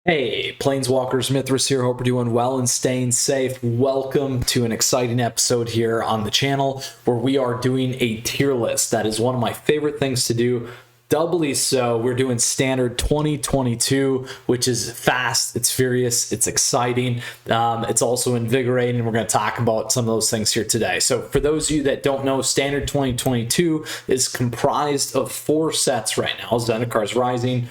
Hey, Planeswalkers, Mythras here. Hope you're doing well and staying safe. Welcome to an exciting episode here on the channel where we are doing a tier list. That is one of my favorite things to do. Doubly so, we're doing standard 2022, which is fast, it's furious, it's exciting, it's also invigorating, and we're going to talk about some of those things here today. So for those of you that don't know, standard 2022 is comprised of 4 sets right now. Zendikar Rising.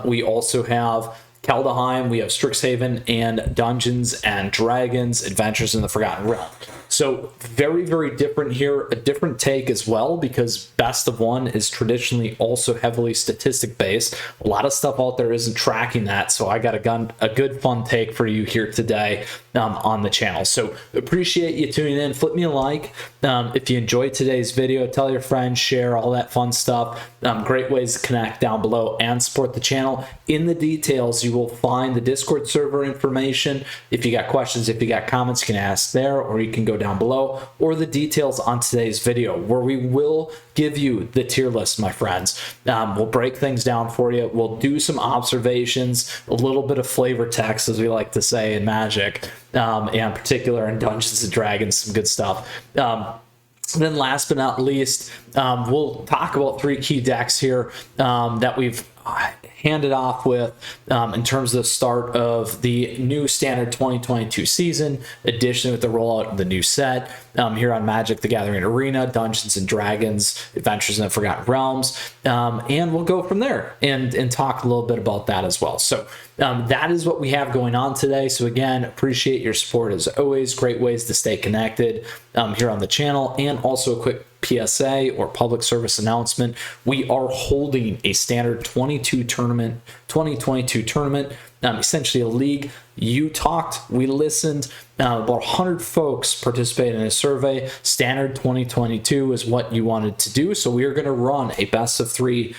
We also have Kaldheim, we have Strixhaven, and Dungeons and Dragons, Adventures in the Forgotten Realm. So very, very different here, a different take as well, because Best of One is traditionally also heavily statistic based. A lot of stuff out there isn't tracking that, so I got a good fun take for you here today on the channel. So appreciate you tuning in. Flip me a like if you enjoyed today's video. Tell your friends, share, all that fun stuff. Great ways to connect down below and support the channel. In the details, you will find the Discord server information. If you got questions, if you got comments, you can ask there, or you can go down below, or the details on today's video where we will give you the tier list, my friends. We'll break things down for you. We'll do some observations, a little bit of flavor text, as we like to say in Magic, and in particular in Dungeons and Dragons, some good stuff. Then last but not least, we'll talk about 3 key decks here that we've handed off with in terms of the start of the new standard 2022 season, additionally with the rollout of the new set here on Magic the Gathering Arena, Dungeons and Dragons, Adventures in the Forgotten Realms, and we'll go from there and talk a little bit about that as well. So that is what we have going on today. So again, appreciate your support as always. Great ways to stay connected here on the channel. And also a quick PSA or public service announcement. We are holding a standard 2022 tournament, essentially a league. You talked, we listened, about 100 folks participated in a survey. Standard 2022 is what you wanted to do, so we are going to run a best of 3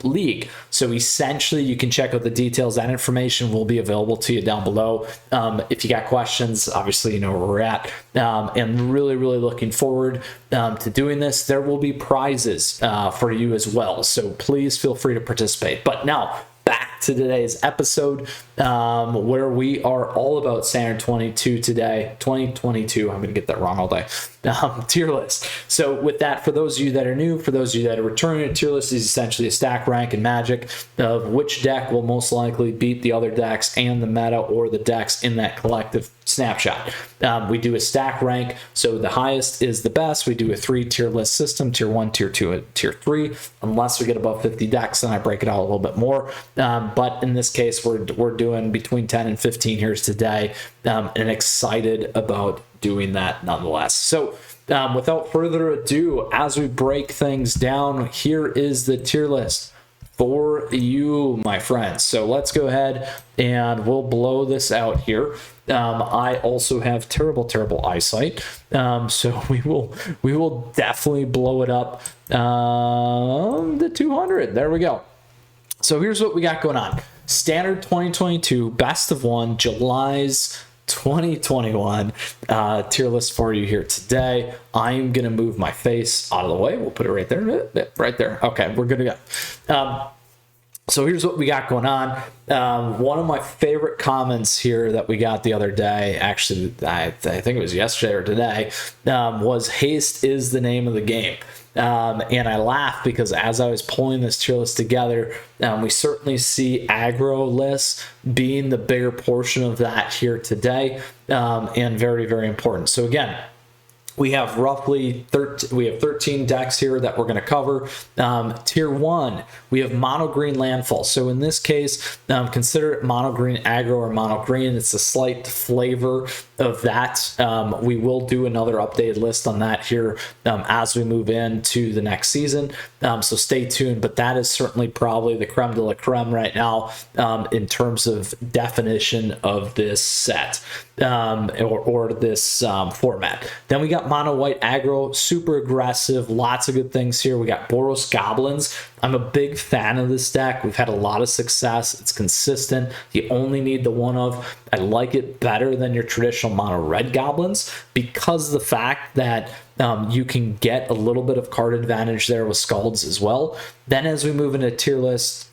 league. So essentially, you can check out the details. That information will be available to you down below. If you got questions, obviously you know where we're at. And really looking forward to doing this. There will be prizes for you as well, so please feel free to participate. But now, back to today's episode, where we are all about standard 22 today. 2022, I'm going to get that wrong all day. Tier list. So with that, for those of you that are new, for those of you that are returning, a tier list is essentially a stack rank in Magic of which deck will most likely beat the other decks and the meta or the decks in that collective snapshot. We do a stack rank, so the highest is the best. We do a 3-tier list system, tier 1, tier 2, and tier 3. Unless we get above 50 decks, then I break it out a little bit more. But in this case, we're doing between 10 and 15 here today, and excited about doing that nonetheless. So without further ado, as we break things down, here is the tier list for you, my friends. So let's go ahead and we'll blow this out here. I also have terrible eyesight, so we will definitely blow it up to 200. There we go. So here's what we got going on. Standard 2022 best of 1 July's 2021 tier list for you here today. I'm gonna move my face out of the way. We'll put it right there. Right there. Okay, we're good to go. So here's what we got going on. One of my favorite comments here that we got the other day, actually I think it was yesterday or today, was haste is the name of the game. And I laughed because as I was pulling this tier list together, we certainly see aggro lists being the bigger portion of that here today, and very important. So again, we have roughly 13 decks here that we're going to cover. Tier 1, we have mono green landfall. So in this case, consider it mono green aggro or mono green. It's a slight flavor of that. We will do another updated list on that here as we move into the next season. So stay tuned, but that is certainly probably the creme de la creme right now in terms of definition of this set or this format. Then we got mono white aggro, super aggressive, lots of good things here. We got Boros Goblins. I'm a big fan of this deck. We've had a lot of success. It's consistent. You only need the one of. I like it better than your traditional mono red goblins because of the fact that you can get a little bit of card advantage there with Scalds as well. Then as we move into tier list,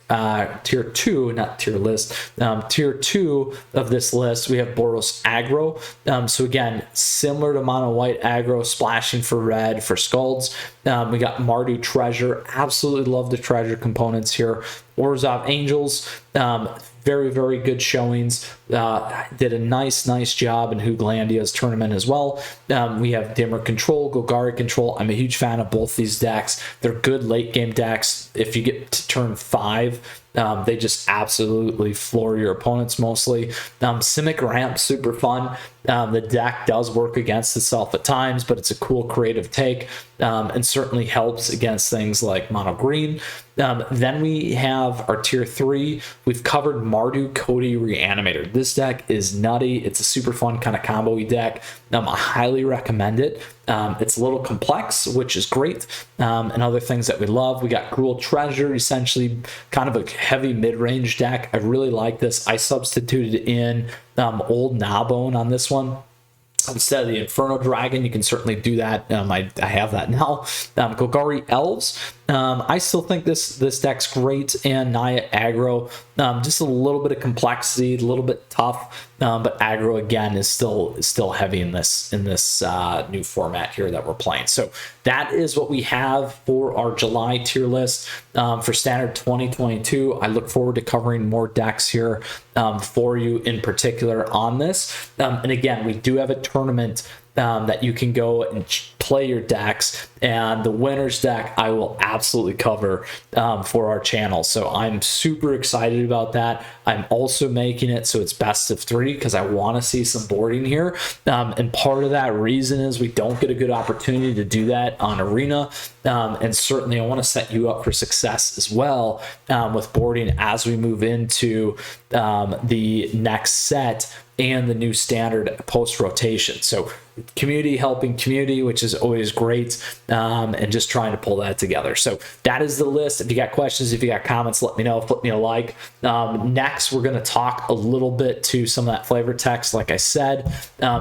tier 2, not tier list, tier 2 of this list, we have Boros aggro. So again, similar to mono white aggro, splashing for red for Scalds. We got Mardu treasure, absolutely love the treasure components here. Orzhov Angels, very, very good showings. Did a nice job in Hooglandia's tournament as well. We have Dimmer Control, Golgari Control. I'm a huge fan of both these decks. They're good late game decks. If you get to turn 5, they just absolutely floor your opponents mostly. Simic Ramp, super fun. The deck does work against itself at times, but it's a cool creative take, and certainly helps against things like mono green. Then we have our tier 3. We've covered Mardu Cody Reanimator. This deck is nutty. It's a super fun kind of combo-y deck. I highly recommend it. It's a little complex, which is great, and other things that we love. We got Gruul Treasure, essentially kind of a heavy mid-range deck. I really like this. I substituted in old Gnawbone on this one instead of the Inferno Dragon. You can certainly do that. I have that now. Golgari Elves. I still think this deck's great, and Naya aggro. Just a little bit of complexity, a little bit tough, but aggro again is still heavy in this new format here that we're playing. So that is what we have for our July tier list for Standard 2022. I look forward to covering more decks here for you in particular on this. And again, we do have a tournament that you can go and play your decks, and the winner's deck I will absolutely cover for our channel. So I'm super excited about that. I'm also making it so it's best of 3 because I want to see some boarding here, and part of that reason is we don't get a good opportunity to do that on Arena, and certainly I want to set you up for success as well with boarding as we move into the next set and the new standard post rotation. So community helping community, which is always great, and just trying to pull that together. So that is the list. If you got questions, if you got comments, let me know. Flip me a like. Next, we're going to talk a little bit to some of that flavor text, like I said.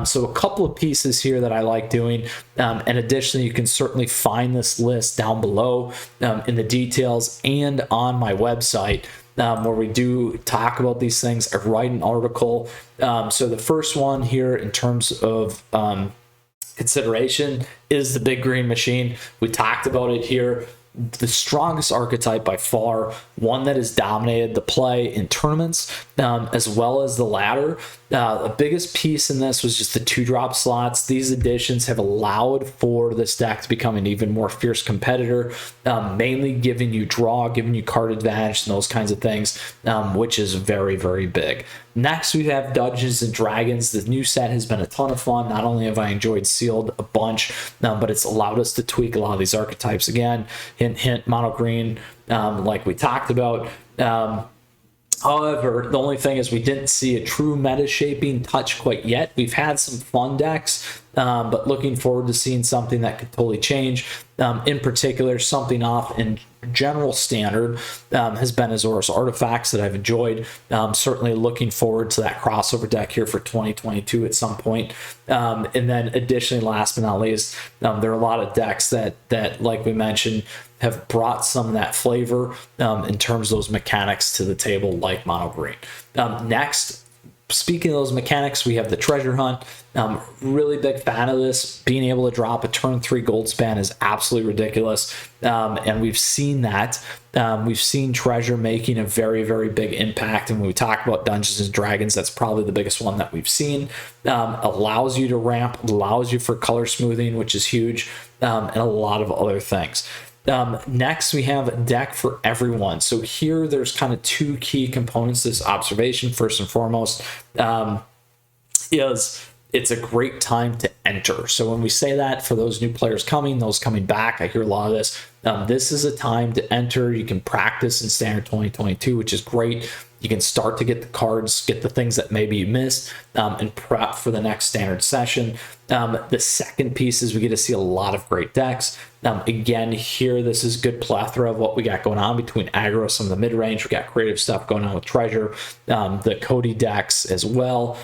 So a couple of pieces here that I like doing. And additionally, you can certainly find this list down below in the details and on my website, where we do talk about these things. I write an article. So the first one here in terms of consideration is the Big Green Machine. We talked about it here. The strongest archetype by far, one that has dominated the play in tournaments as well as the ladder. The biggest piece in this was just the 2-drop slots. These additions have allowed for this deck to become an even more fierce competitor, mainly giving you draw, giving you card advantage, and those kinds of things, which is very, very big. Next, we have Dungeons and Dragons. The new set has been a ton of fun. Not only have I enjoyed Sealed a bunch, but it's allowed us to tweak a lot of these archetypes again. Hint, hint, mono green, like we talked about. However, the only thing is we didn't see a true meta shaping touch quite yet. We've had some fun decks, but looking forward to seeing something that could totally change. In particular, something off in general standard has been Azorus Artifacts that I've enjoyed. Certainly looking forward to that crossover deck here for 2022 at some point. And then additionally, last but not least, there are a lot of decks that like we mentioned, have brought some of that flavor in terms of those mechanics to the table, like mono green. Next, speaking of those mechanics, we have the treasure hunt. Really big fan of this. Being able to drop a turn 3 gold span is absolutely ridiculous, and we've seen that. We've seen treasure making a very, very big impact, and when we talk about Dungeons and Dragons, that's probably the biggest one that we've seen. Allows you to ramp, allows you for color smoothing, which is huge, and a lot of other things. Next, we have a deck for everyone. So here there's kind of 2 key components to this observation. First and foremost is it's a great time to enter. So when we say that, for those new players coming, those coming back, I hear a lot of this. This is a time to enter. You can practice in Standard 2022, which is great. You can start to get the cards, get the things that maybe you missed, and prep for the next standard session. The second piece is we get to see a lot of great decks. Again, here, this is good plethora of what we got going on between aggro, some of the mid-range. We got creative stuff going on with treasure, the Cody decks as well.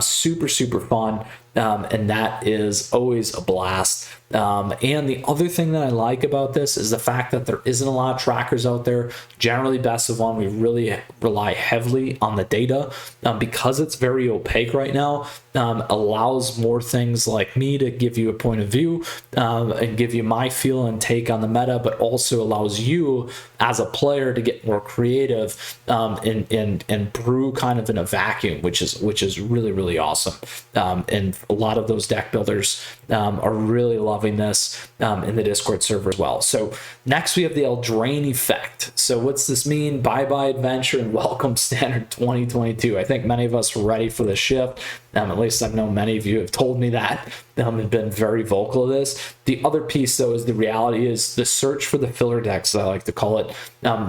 Super fun. And that is always a blast. And the other thing that I like about this is the fact that there isn't a lot of trackers out there. Generally, best of one, we really rely heavily on the data because it's very opaque right now. Allows more things like me to give you a point of view and give you my feel and take on the meta, but also allows you as a player to get more creative and brew kind of in a vacuum, which is really awesome. And a lot of those deck builders are really loving this in the Discord server as well. So next we have the Eldraine effect. So what's this mean? Bye adventure and welcome standard 2022. I think many of us were ready for the shift. At least I know many of you have told me that and been very vocal of this. The other piece though is the reality is the search for the filler decks, as I like to call it.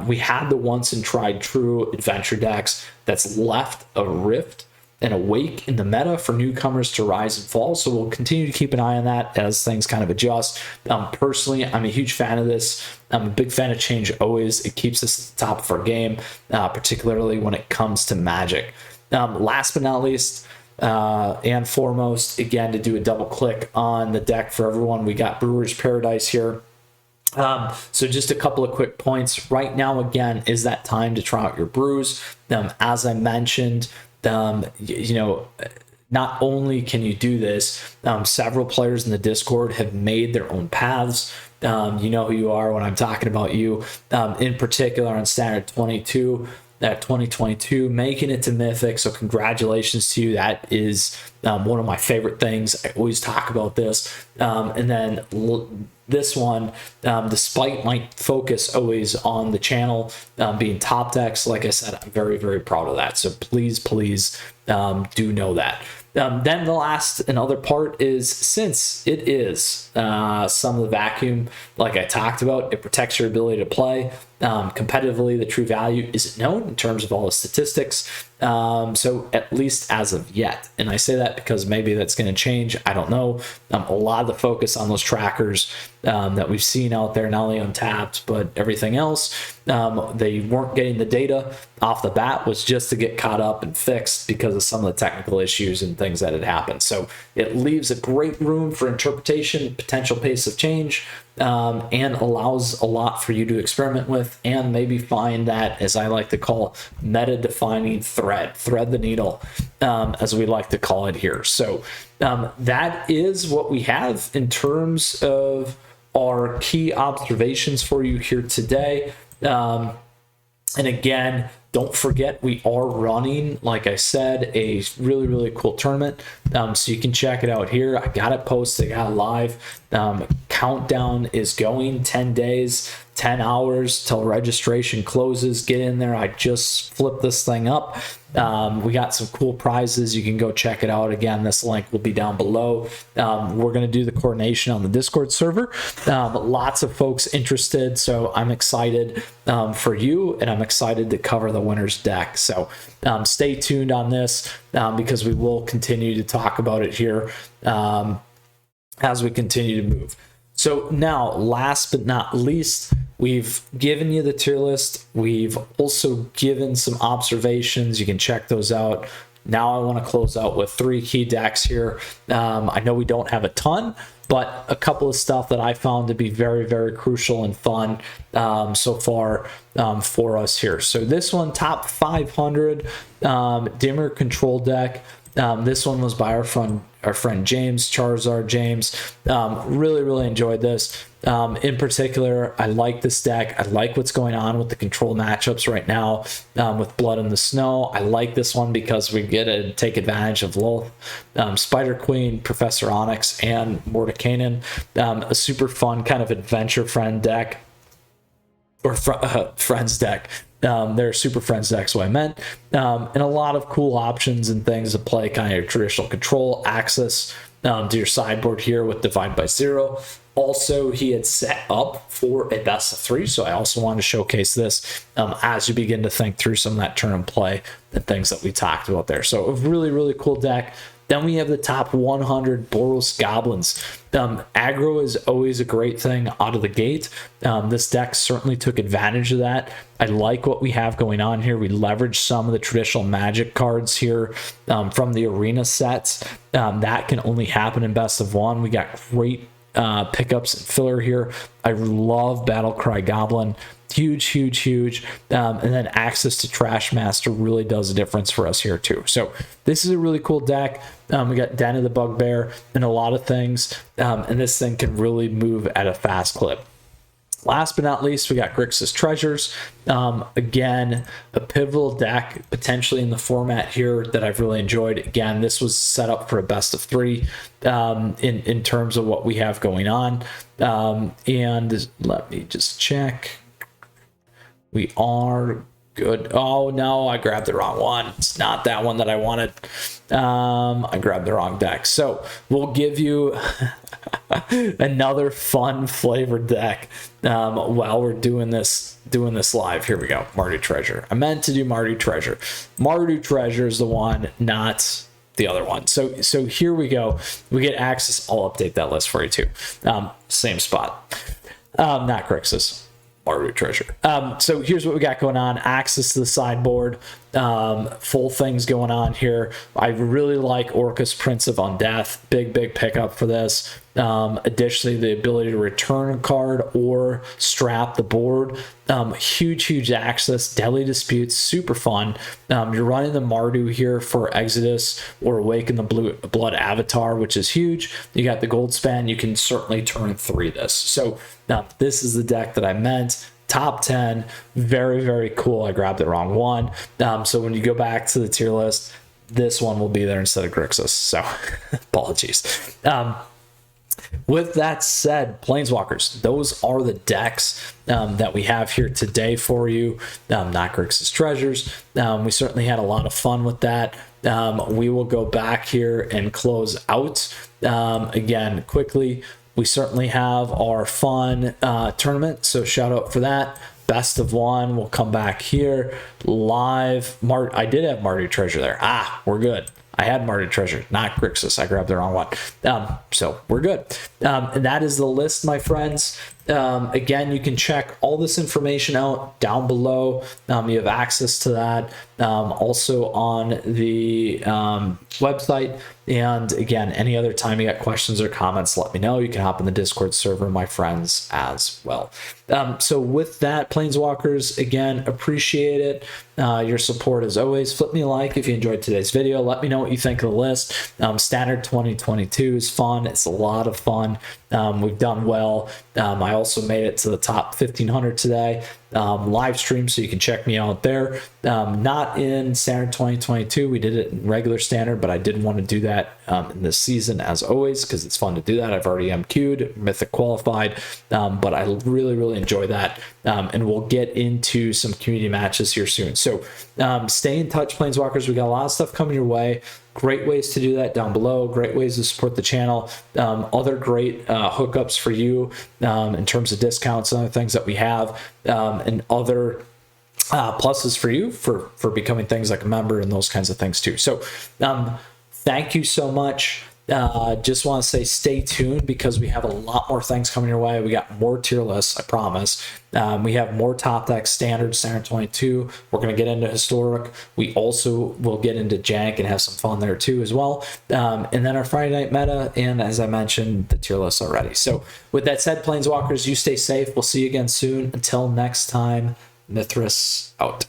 We had the once and tried true adventure decks that's left a rift and a wake in the meta for newcomers to rise and fall. So we'll continue to keep an eye on that as things kind of adjust. Personally, I'm a huge fan of this. I'm a big fan of change always. It keeps us at the top of our game, particularly when it comes to Magic. Last but not least, and foremost, again, to do a double click on the deck for everyone, we got Brewer's Paradise here. So just a couple of quick points. Right now, again, is that time to try out your brews. As I mentioned, you know, not only can you do this, several players in the Discord have made their own paths. You know who you are when I'm talking about you. In particular on standard 2022, making it to Mythic. So congratulations to you. That is one of my favorite things. I always talk about this. And then this one, despite my focus always on the channel being top decks, like I said, I'm very proud of that. So please do know that. Then the last and other part is, since it is some of the vacuum, like I talked about, it protects your ability to play. Competitively, the true value isn't known in terms of all the statistics. So at least as of yet, and I say that because maybe that's going to change. I don't know. A lot of the focus on those trackers that we've seen out there, not only Untapped, but everything else, they weren't getting the data off the bat, was just to get caught up and fixed because of some of the technical issues and things that had happened. So it leaves a great room for interpretation, potential pace of change, and allows a lot for you to experiment with and maybe find that, as I like to call, meta-defining thread the needle, as we like to call it here. So that is what we have in terms of our key observations for you here today. And again, don't forget, we are running, like I said, a really cool tournament. So you can check it out here. I got it posted, I got it live. Countdown is going, 10 days, 10 hours till registration closes. Get in there. I just flipped this thing up. We got some cool prizes. You can go check it out. Again, this link will be down below. We're going to do the coordination on the Discord server. Lots of folks interested, so I'm excited for you, and I'm excited to cover the winner's deck. So stay tuned on this because we will continue to talk about it here as we continue to move. So now, last but not least, we've given you the tier list. We've also given some observations. You can check those out. Now I want to close out with 3 key decks here. I know we don't have a ton, but a couple of stuff that I found to be very crucial and fun so far for us here. So this one, top 500 dimmer control deck. This one was by our friend James, Charizard James. Really enjoyed this. In particular, I like this deck. I like what's going on with the control matchups right now with Blood in the Snow. I like this one because we get to take advantage of Lilith, Spider Queen, Professor Onyx, and Mordekainen. A super fun kind of adventure friend deck, or friends deck. They're super friends decks, what I meant. And a lot of cool options and things to play kind of traditional control, access to your sideboard here with Divide by Zero. Also, he had set up for a best of 3, so I also wanted to showcase this as you begin to think through some of that turn and play and things that we talked about there. So a really cool deck Then we have the top 100 Boros Goblins. Aggro is always a great thing out of the gate. This deck certainly took advantage of that. I like what we have going on here. We leverage some of the traditional Magic cards here from the arena sets. That can only happen in best of one. We got great pickups and filler here. I love Battlecry Goblin. Huge. And then access to Trash Master really does a difference for us here too. So this is a really cool deck. We got Den of the Bugbear and a lot of things. And this thing can really move at a fast clip. Last but not least, we got Grixis Treasures. Again, a pivotal deck potentially in the format here that I've really enjoyed. Again, this was set up for a best of 3 in terms of what we have going on. And let me just check. We are good. Oh no, I grabbed the wrong one. It's not that one that I wanted. I grabbed the wrong deck. So we'll give you another fun flavored deck while we're doing this live. Here we go. Mardu Treasure. I meant to do Mardu Treasure. Mardu Treasure is the one, not the other one. So here we go. We get access. I'll update that list for you too. Same spot. Not Grixis. Mardu Treasure. So here's what we got going on. Access to the sideboard. Full things going on here. I really like Orcus Prince of Undeath. Big pickup for this. Additionally, the ability to return a card or strap the board. Huge access. Deadly Disputes. Super fun. You're running the Mardu here for Exodus or Awaken the Blood Avatar, which is huge. You got the Gold Span. You can certainly turn 3 this. So this is the deck that I meant. Top 10. Very cool. I grabbed the wrong one. So when you go back to the tier list, this one will be there instead of Grixis. So apologies. With that said, Planeswalkers, those are the decks that we have here today for you. Not Grixis Treasures. We certainly had a lot of fun with that. We will go back here and close out. Again, quickly, we certainly have our fun tournament, so shout out for that. Best of 1, we'll come back here live. I did have Mardu Treasure there. We're good. I had Mardu Treasure, not Grixis. I grabbed the wrong one. So we're good. And that is the list, my friends. Again, you can check all this information out down below. You have access to that also on the website. And again, any other time you got questions or comments, let me know. You can hop in the Discord server, my friends, as well. So with that, Planeswalkers, again, appreciate it. Your support as always. Flip me a like if you enjoyed today's video. Let me know what you think of the list. Standard 2022 is fun. It's a lot of fun. We've done well. I also made it to the top 1500 today. Live stream, so you can check me out there. Not in Standard 2022. We did it in regular Standard, but I did want to do that in this season as always because it's fun to do that. I've already MQ'd, Mythic qualified, but I really enjoy that. And we'll get into some community matches here soon. So stay in touch, Planeswalkers. We got a lot of stuff coming your way. Great ways to do that down below. Great ways to support the channel. Other great hookups for you in terms of discounts and other things that we have, and other pluses for you for becoming things like a member and those kinds of things too. So thank you so much. Just want to say stay tuned because we have a lot more things coming your way. We got more tier lists, I promise. We have more top decks, Standard 22. We're going to get into Historic. We also will get into Jank and have some fun there too as well. And then our Friday night meta, and as I mentioned, the tier lists already. So with that said, Planeswalkers, you stay safe. We'll see you again soon. Until next time, Mythras out.